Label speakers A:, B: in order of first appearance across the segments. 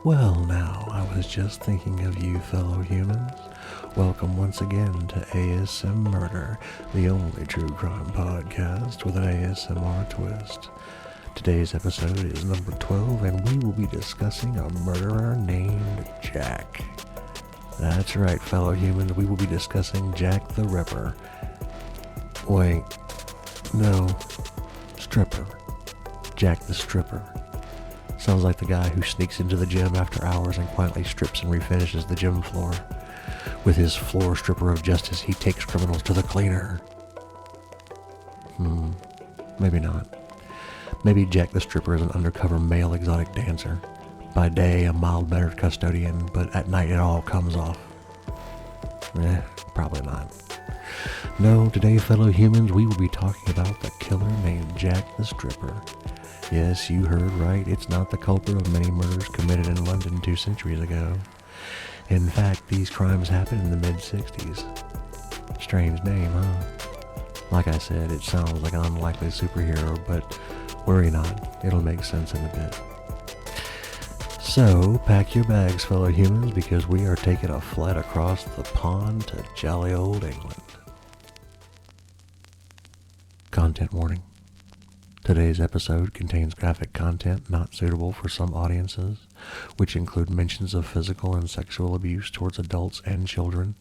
A: Well, now, I was just thinking of you, fellow humans. Welcome once again to ASMuRder, the only true crime podcast with an ASMR twist. Today's episode is number 12, and we will be discussing a murderer named Jack. That's right, fellow humans, we will be discussing Jack the Ripper. Wait, no, stripper. Jack the Stripper. Sounds like the guy who sneaks into the gym after hours and quietly strips and refinishes the gym floor. With his floor stripper of justice, he takes criminals to the cleaner. Maybe not. Maybe Jack the Stripper is an undercover male exotic dancer. By day, a mild-mannered custodian, but at night it all comes off. Probably not. No, today, fellow humans, we will be talking about the killer named Jack the Stripper. Yes, you heard right. It's not the culprit of many murders committed in London 2 centuries ago. In fact, these crimes happened in the mid-60s. Strange name, huh? Like I said, it sounds like an unlikely superhero, but worry not. It'll make sense in a bit. So, pack your bags, fellow humans, because we are taking a flight across the pond to jolly old England. Content warning. Today's episode contains graphic content not suitable for some audiences, which include mentions of physical and sexual abuse towards adults and children,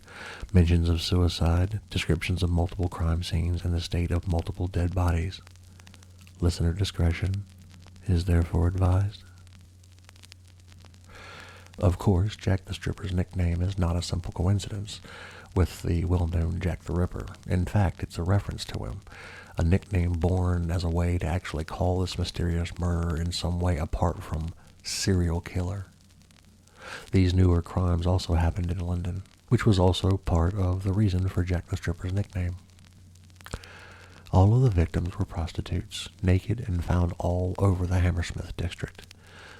A: mentions of suicide, descriptions of multiple crime scenes, and the state of multiple dead bodies. Listener discretion is therefore advised. Of course, Jack the Stripper's nickname is not a simple coincidence with the well-known Jack the Ripper. In fact, it's a reference to him. A nickname born as a way to actually call this mysterious murderer in some way apart from serial killer. These newer crimes also happened in London, which was also part of the reason for Jack the Stripper's nickname. All of the victims were prostitutes, naked and found all over the Hammersmith district.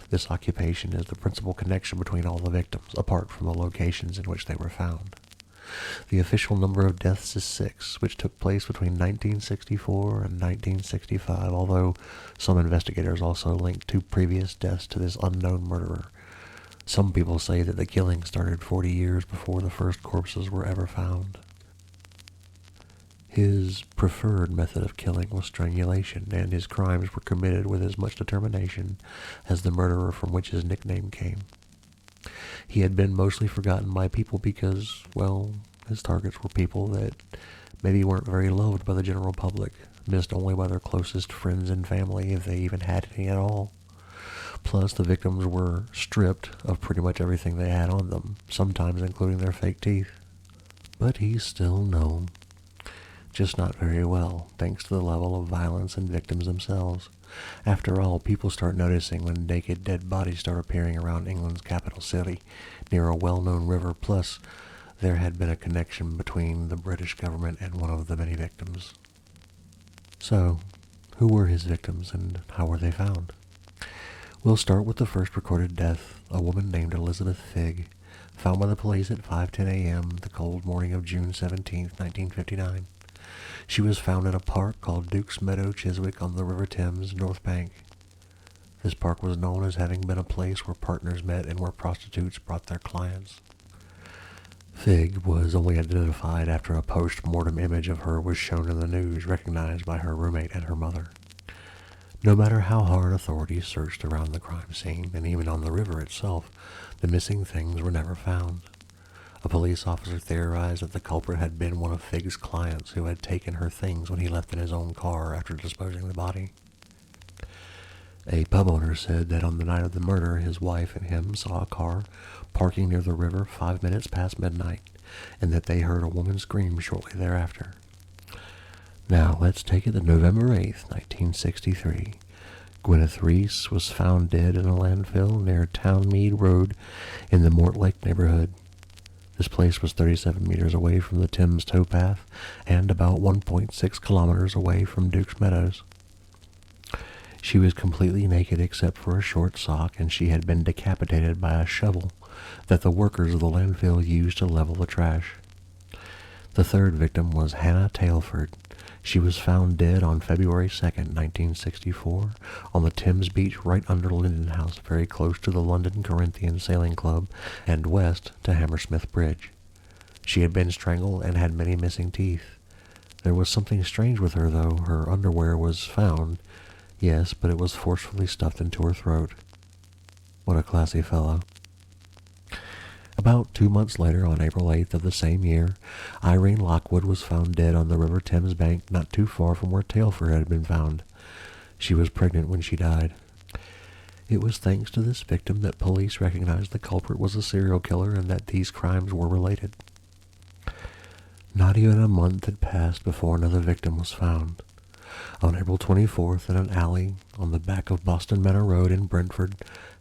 A: This occupation is the principal connection between all the victims, apart from the locations in which they were found. The official number of deaths is 6, which took place between 1964 and 1965, although some investigators also link 2 previous deaths to this unknown murderer. Some people say that the killing started 40 years before the first corpses were ever found. His preferred method of killing was strangulation, and his crimes were committed with as much determination as the murderer from which his nickname came. He had been mostly forgotten by people because, well, his targets were people that maybe weren't very loved by the general public, missed only by their closest friends and family if they even had any at all. Plus, the victims were stripped of pretty much everything they had on them, sometimes including their fake teeth. But he's still known. Just not very well, thanks to the level of violence and victims themselves. After all, people start noticing when naked dead bodies start appearing around England's capital city, near a well-known river, plus there had been a connection between the British government and one of the many victims. So, who were his victims and how were they found? We'll start with the first recorded death, a woman named Elizabeth Figg, found by the police at 5:10 a.m. the cold morning of June 17, 1959. She was found in a park called Duke's Meadow, Chiswick, on the River Thames, North Bank. This park was known as having been a place where partners met and where prostitutes brought their clients. Figg was only identified after a post-mortem image of her was shown in the news, recognized by her roommate and her mother. No matter how hard authorities searched around the crime scene, and even on the river itself, the missing things were never found. A police officer theorized that the culprit had been one of Figg's clients who had taken her things when he left in his own car after disposing of the body. A pub owner said that on the night of the murder, his wife and him saw a car parking near the river 5 minutes past midnight, and that they heard a woman scream shortly thereafter. Now, let's take it to November 8th, 1963. Gwyneth Reese was found dead in a landfill near Townmead Road in the Mortlake neighborhood. This place was 37 meters away from the Thames towpath and about 1.6 kilometers away from Duke's Meadows. She was completely naked except for a short sock, and she had been decapitated by a shovel that the workers of the landfill used to level the trash. The third victim was Hannah Tailford. She was found dead on February 2nd, 1964, on the Thames beach right under Linden House, very close to the London Corinthian Sailing Club and west to Hammersmith Bridge. She had been strangled and had many missing teeth. There was something strange with her, though. Her underwear was found, yes, but it was forcefully stuffed into her throat. What a classy fellow. About 2 months later, on April 8th of the same year, Irene Lockwood was found dead on the River Thames bank not too far from where Tailford had been found. She was pregnant when she died. It was thanks to this victim that police recognized the culprit was a serial killer and that these crimes were related. Not even a month had passed before another victim was found. On April 24th, in an alley on the back of Boston Manor Road in Brentford,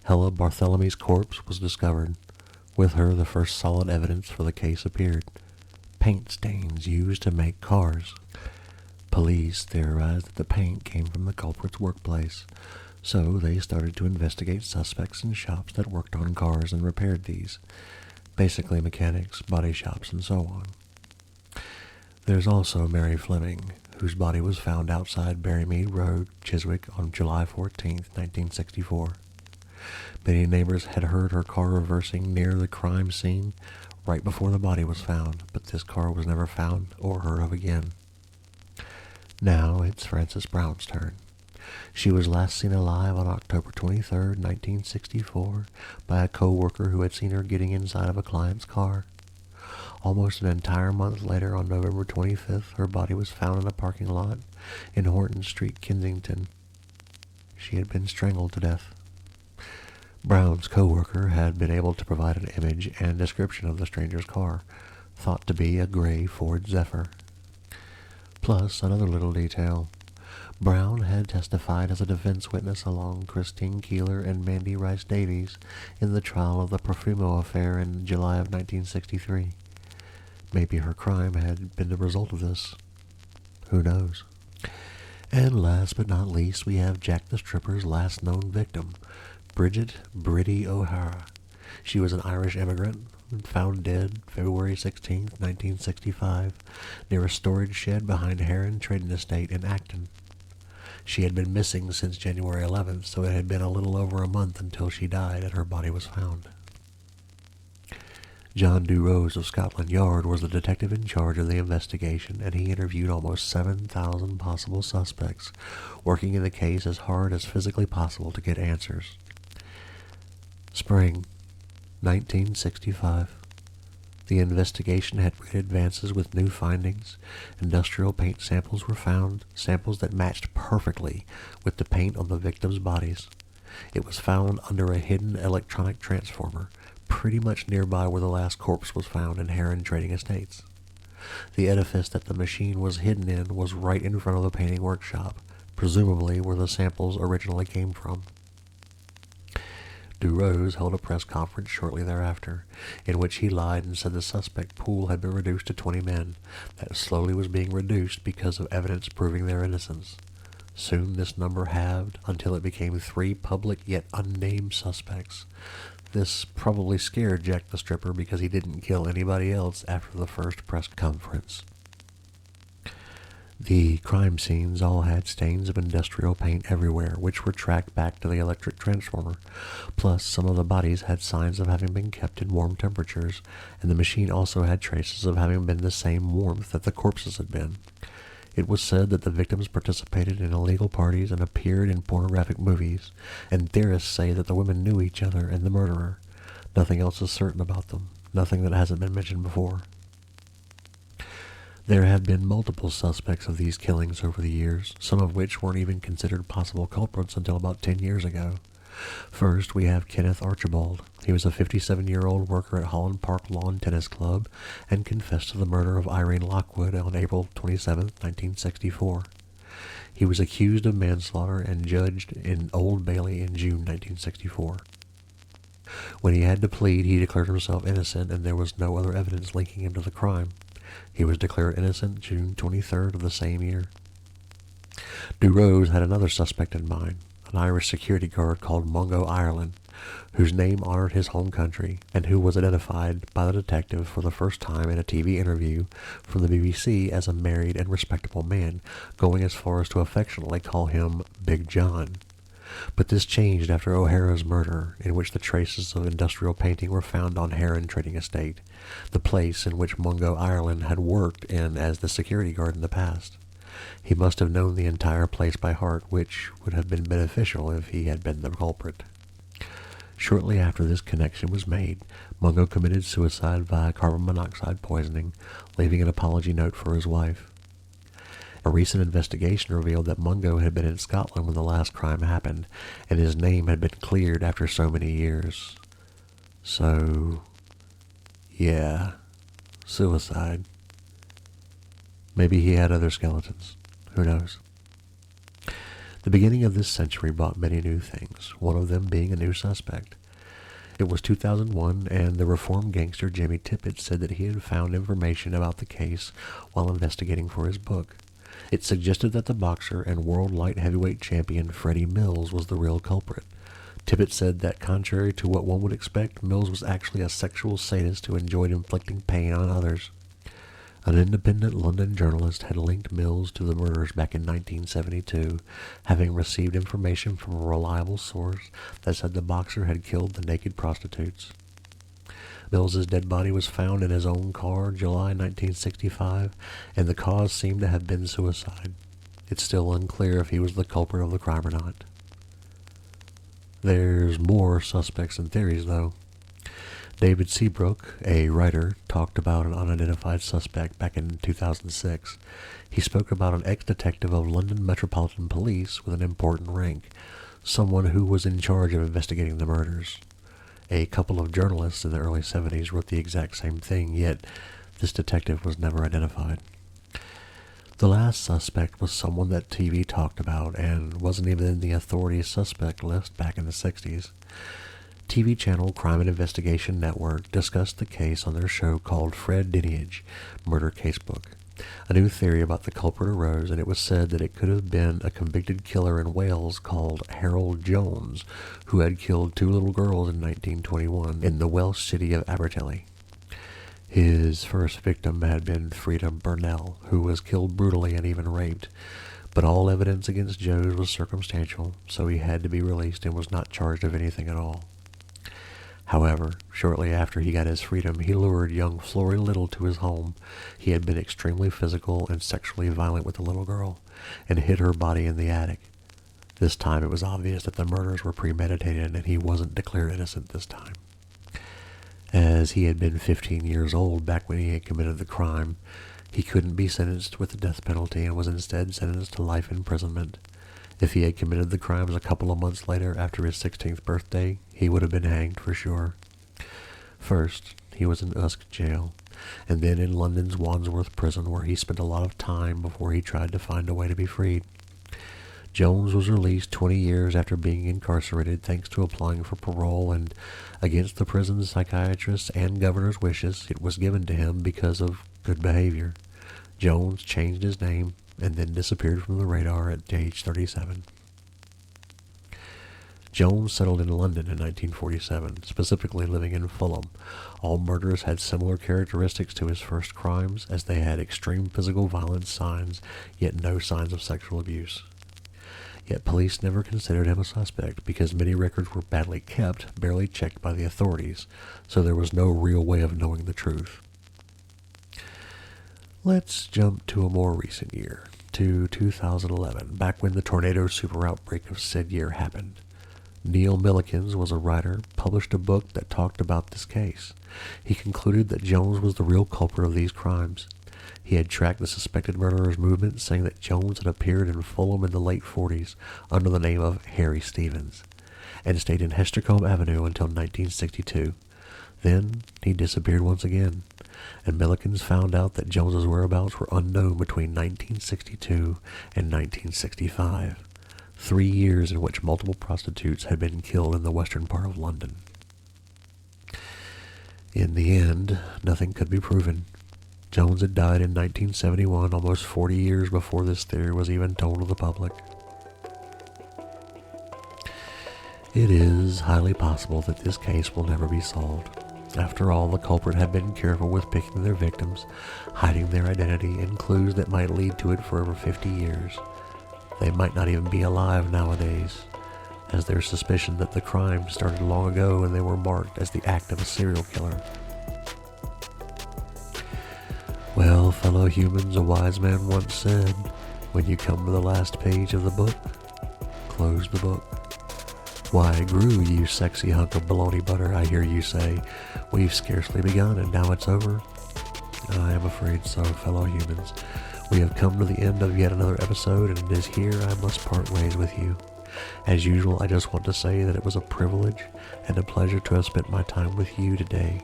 A: Hella Barthelomew's corpse was discovered. With her, the first solid evidence for the case appeared: paint stains used to make cars. Police theorized that the paint came from the culprit's workplace, so they started to investigate suspects in shops that worked on cars and repaired these. Basically mechanics, body shops, and so on. There's also Mary Fleming, whose body was found outside Berrymead Road, Chiswick, on July 14th, 1964. Many neighbors had heard her car reversing near the crime scene right before the body was found, but this car was never found or heard of again. Now it's Frances Brown's turn. She was last seen alive on October 23rd, 1964, by a co-worker who had seen her getting inside of a client's car. Almost an entire month later, on November 25th, her body was found in a parking lot in Horton Street, Kensington. She had been strangled to death. Brown's co-worker had been able to provide an image and description of the stranger's car, thought to be a gray Ford Zephyr. Plus, another little detail. Brown had testified as a defense witness along Christine Keeler and Mandy Rice Davies in the trial of the Profumo affair in July of 1963. Maybe her crime had been the result of this. Who knows? And last but not least, we have Jack the Stripper's last known victim, Bridget Bridie O'Hara. She was an Irish immigrant, found dead February 16, 1965, near a storage shed behind Heron Trading Estate in Acton. She had been missing since January 11th, so it had been a little over a month until she died and her body was found. John Durose of Scotland Yard was the detective in charge of the investigation, and he interviewed almost 7,000 possible suspects, working in the case as hard as physically possible to get answers. Spring 1965. The investigation had great advances with new findings. Industrial paint samples were found, samples that matched perfectly with the paint on the victims' bodies. It was found under a hidden electronic transformer, pretty much nearby where the last corpse was found in Heron Trading Estates. The edifice that the machine was hidden in was right in front of the painting workshop, presumably where the samples originally came from. Durose held a press conference shortly thereafter, in which he lied and said the suspect pool had been reduced to 20 men, that slowly was being reduced because of evidence proving their innocence. Soon this number halved until it became 3 public yet unnamed suspects. This probably scared Jack the Stripper because he didn't kill anybody else after the first press conference. The crime scenes all had stains of industrial paint everywhere, which were tracked back to the electric transformer. Plus, some of the bodies had signs of having been kept in warm temperatures, and the machine also had traces of having been the same warmth that the corpses had been. It was said that the victims participated in illegal parties and appeared in pornographic movies, and theorists say that the women knew each other and the murderer. Nothing else is certain about them, nothing that hasn't been mentioned before. There have been multiple suspects of these killings over the years, some of which weren't even considered possible culprits until about 10 years ago. First, we have Kenneth Archibald. He was a 57-year-old worker at Holland Park Lawn Tennis Club and confessed to the murder of Irene Lockwood on April 27, 1964. He was accused of manslaughter and judged in Old Bailey in June 1964. When he had to plead, he declared himself innocent and there was no other evidence linking him to the crime. He was declared innocent June 23rd of the same year. Durose had another suspect in mind, an Irish security guard called Mungo Ireland. whose name honored his home country, and who was identified by the detective for the first time in a TV interview from the BBC as a married and respectable man, going as far as to affectionately call him Big John. But this changed after O'Hara's murder, in which the traces of industrial painting were found on Heron Trading Estate, the place in which Mungo Ireland had worked in as the security guard in the past. He must have known the entire place by heart, which would have been beneficial if he had been the culprit. Shortly after this connection was made, Mungo committed suicide via carbon monoxide poisoning, leaving an apology note for his wife. A recent investigation revealed that Mungo had been in Scotland when the last crime happened, and his name had been cleared after so many years. So, yeah, suicide. Maybe he had other skeletons. Who knows? The beginning of this century brought many new things, one of them being a new suspect. It was 2001, and the reformed gangster Jimmy Tippett said that he had found information about the case while investigating for his book. It suggested that the boxer and world light heavyweight champion Freddie Mills was the real culprit. Tippett said that, contrary to what one would expect, Mills was actually a sexual sadist who enjoyed inflicting pain on others. An independent London journalist had linked Mills to the murders back in 1972, having received information from a reliable source that said the boxer had killed the naked prostitutes. Mills's dead body was found in his own car July 1965, and the cause seemed to have been suicide. It's still unclear if he was the culprit of the crime or not. There's more suspects and theories, though. David Seabrook, a writer, talked about an unidentified suspect back in 2006. He spoke about an ex-detective of London Metropolitan Police with an important rank, someone who was in charge of investigating the murders. A couple of journalists in the early 70s wrote the exact same thing, yet this detective was never identified. The last suspect was someone that TV talked about and wasn't even in the authorities' suspect list back in the 60s. TV channel Crime and Investigation Network discussed the case on their show called Fred Dinenage, Murder Casebook. A new theory about the culprit arose, and it was said that it could have been a convicted killer in Wales called Harold Jones, who had killed 2 little girls in 1921 in the Welsh city of Abertele. His first victim had been Frida Burnell, who was killed brutally and even raped, but all evidence against Jones was circumstantial, so he had to be released and was not charged of anything at all. However, shortly after he got his freedom, he lured young Flory Little to his home. He had been extremely physical and sexually violent with the little girl, and hid her body in the attic. This time it was obvious that the murders were premeditated, and he wasn't declared innocent this time. As he had been 15 years old back when he had committed the crime, he couldn't be sentenced with the death penalty and was instead sentenced to life imprisonment. If he had committed the crimes a couple of months later after his 16th birthday, he would have been hanged for sure. First, he was in Usk jail, and then in London's Wandsworth prison, where he spent a lot of time before he tried to find a way to be freed. Jones was released 20 years after being incarcerated thanks to applying for parole, and against the prison's psychiatrist's and governor's wishes, it was given to him because of good behavior. Jones changed his name and then disappeared from the radar at age 37. Jones settled in London in 1947, specifically living in Fulham. All murders had similar characteristics to his first crimes, as they had extreme physical violence signs, yet no signs of sexual abuse. Yet police never considered him a suspect because many records were badly kept, barely checked by the authorities, so there was no real way of knowing the truth. Let's jump to a more recent year, to 2011, back when the tornado super outbreak of said year happened. Neil Millikins was a writer, published a book that talked about this case. He concluded that Jones was the real culprit of these crimes. He had tracked the suspected murderer's movement, saying that Jones had appeared in Fulham in the late 40s under the name of Harry Stevens, and stayed in Hestercombe Avenue until 1962. Then he disappeared once again, and Millikins found out that Jones's whereabouts were unknown between 1962 and 1965, 3 years in which multiple prostitutes had been killed in the western part of London. In the end, nothing could be proven. Jones had died in 1971, almost 40 years before this theory was even told to the public. It is highly possible that this case will never be solved. After all, the culprit had been careful with picking their victims, hiding their identity, and clues that might lead to it for over 50 years. They might not even be alive nowadays, as there's suspicion that the crime started long ago and they were marked as the act of a serial killer. Well, fellow humans, a wise man once said, when you come to the last page of the book, close the book. Why, Gru, you sexy hunk of baloney butter, I hear you say. We've scarcely begun, and now it's over. I am afraid so, fellow humans. We have come to the end of yet another episode, and it is here I must part ways with you. As usual, I just want to say that it was a privilege and a pleasure to have spent my time with you today.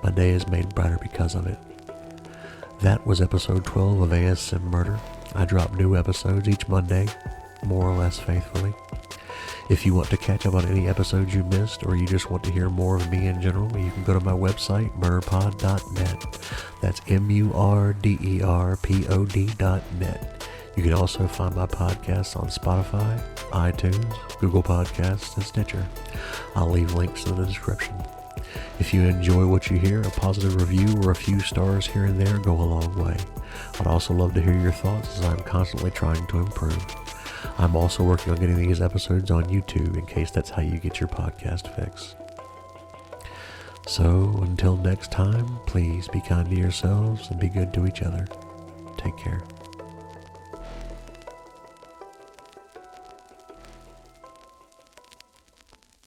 A: My day is made brighter because of it. That was episode 12 of ASMuRder. I drop new episodes each Monday, more or less faithfully. If you want to catch up on any episodes you missed, or you just want to hear more of me in general, you can go to my website, murderpod.net. That's MURDERPOD.net. You can also find my podcasts on Spotify, iTunes, Google Podcasts, and Stitcher. I'll leave links in the description. If you enjoy what you hear, a positive review or a few stars here and there go a long way. I'd also love to hear your thoughts, as I'm constantly trying to improve. I'm also working on getting these episodes on YouTube in case that's how you get your podcast fix. So, until next time, please be kind to yourselves and be good to each other. Take care.